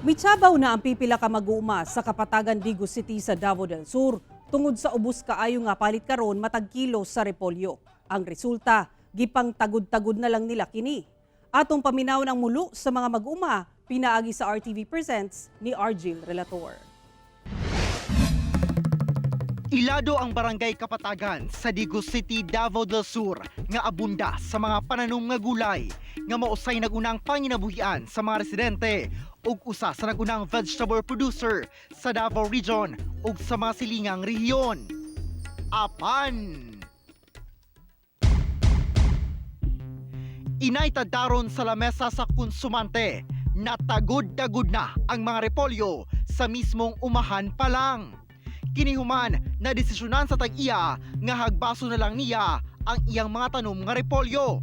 Mitsabaw na ang pipila ka mag-uuma sa Kapatagan, Digo City sa Davao del Sur tungod sa ubos kaayo nga palit karon matag kilo sa repolyo. Ang resulta, gipang tagud-tagud na lang nila kini. Atong paminaw ng mulo sa mga mag-uuma, pinaagi sa RTV Presents ni Argil Relator. Ilado ang barangay Kapatagan sa Digo City, Davao del Sur nga abunda sa mga pananom nga gulay nga mausay nagunang panginabuhian sa mga residente ug usa sa nagunang vegetable producer sa Davao Region ug sa mga silingang rehiyon. Apan inaitadaron sa lamesa sa konsumante na tagod-tagod na ang mga repolyo sa mismong umahan pa lang. Kinihuman na desisyonan sa tag-iya nga hagbaso na lang niya ang iyang mga tanom nga repolyo.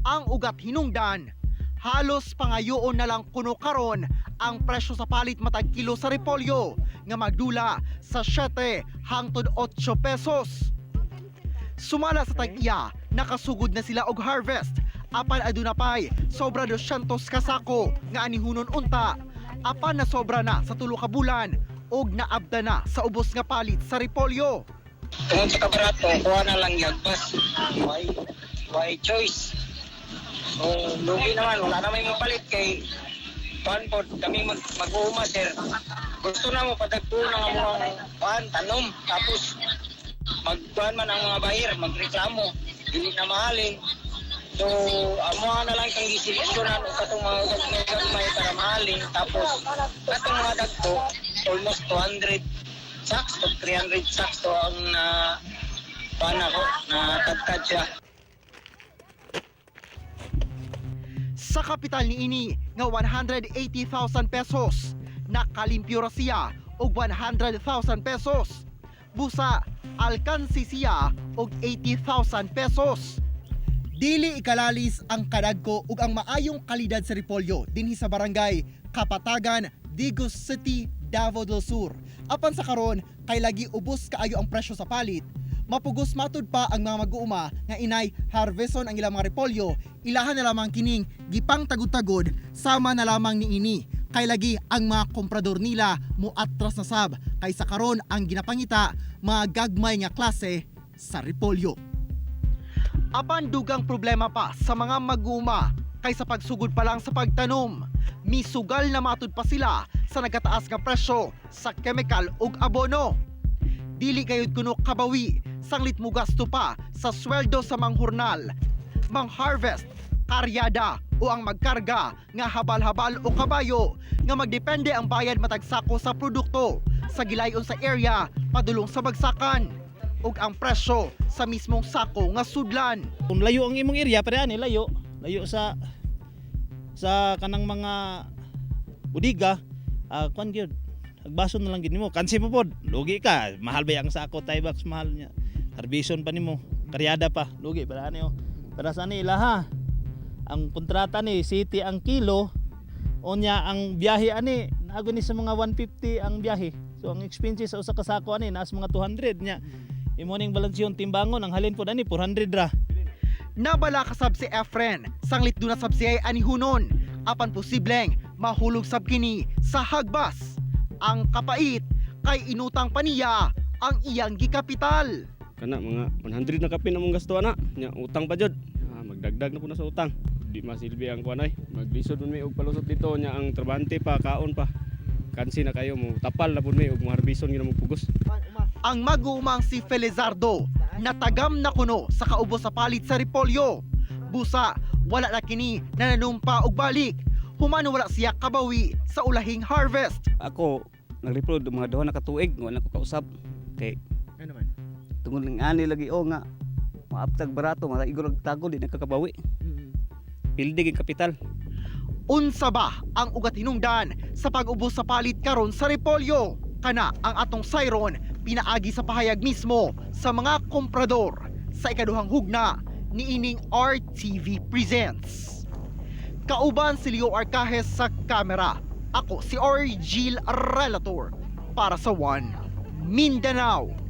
Ang ugat hinungdan, halos pangayoon na lang kuno karon ang presyo sa palit matag kilo sa repolyo nga magdula sa 7 hangtod 8 pesos. Sumala sa tag-iya, nakasugod na sila og harvest apan aduna pay sobra 200 ka sako nga anihunon unta apan na sobra na sa 3 ka bulan og naabda na sa ubos nga palit sa repolyo. Kung sa kabarato, kuha na lang yagpas. Why choice? Kung lugi naman, wala na may mapalit kay panpod kami mag-uuma, sir. Gusto na mo padagpo ng mga tanom. Tapos magkuhan man ang mga buyer, magreklamo. Dili na mahalin. So, amo na lang kang giseleksyonan o katong mga gagmay para mahalin. Tapos, katong mga dagpo, almost 200 sacks o 300 sacks to ang pana ko, na tagtad siya. Sa kapital ni ini nga 180,000 pesos, nakalimpyo ra siya og 100,000 pesos. Busa, alkansi siya og 80,000 pesos. Dili ikalalis ang kadagko ug ang maayong kalidad sa repolyo dinhi sa barangay Kapatagan, Digo City, Davao del Sur. Apan sa karon kay lagi ubos kaayo ang presyo sa palit, mapugos matud pa ang mga mag-uuma nga inay harveston ang ilang mga repolyo, ilahan na lamang kining gipang tagod-tagod sama na lamang ni ini. Kay lagi ang mga komprador nila muatras na sab kay sa karon ang ginapangita mga gagmay nga klase sa repolyo. Apan dugang problema pa sa mga mag-uuma kay sa pagsugod pa lang sa pagtanom, misugal na matud pa sila sa nagataas nga presyo sa chemical ug abono. Dili gayud kuno kabawi sanglit mo gasto pa sa sweldo sa manghurnal, mang-harvest, karyada o ang magkarga nga habal-habal o kabayo nga magdepende ang bayad matag sako sa produkto sa gilayon sa area padulong sa bagsakan ug ang presyo sa mismong sako nga sudlan. Kung layo ang imong area, pero ani layo sa kanang mga budiga, kwan gyud. Agbaso na lang gid nimo. Kansi mo pod, lugi ka. Mahal ba ang sako, Tiebox mahal niya. Harbison pa nimo, karyada pa, lugi para ani oh. Para sa ani ilaha. Ang kontrata ni city ang kilo, onya ang biyahe ani nago ni sa mga 150 ang biyahe. So ang expenses sa usa ka sako ani nas mga 200 nya. Imo ning balansyon timbangon ang halin pod ani 400 ra. Nabala kasab si Efren, sanglit duna sab siya anihunon, apan posibleng mahulog sab kini sa hagbas. Ang kapait kay inutang pa niya ang iyang gikapital. Kana mga 100 na kapin among gasto ana, nya utang pa jud. Magdagdag na po na sa utang. Di masilbi ang kuanay. Maglisod mi og palusot dito nya ang trabante pa kaon pa. Kansi na kayo mo tapal na pud mi og maharbison gina mo pugos. Ang mag-uumang si Felizardo natagam na kuno sa kaubos sa palit sa repolyo. Busa, wala na kini nananumpa og balik. Humano wala siya kabawi sa ulahing harvest. Ako nag-replod mga duha na katuig wala ko kausap kay Ano man? tungod ng ani lagi o nga maaptag barato mga igorog tago di nakakabawi. Pildig ang kapital. Unsa ba ang ugat hinungdan sa pag-ubos sa palit karon sa repolyo? Kana ang atong sayron pinaagi sa pahayag mismo sa mga komprador sa ikaduhang hugna ni ining RTV Presents. Kauban si Leo Arcajes sa kamera. Ako si Argil Relator para sa One Mindanao.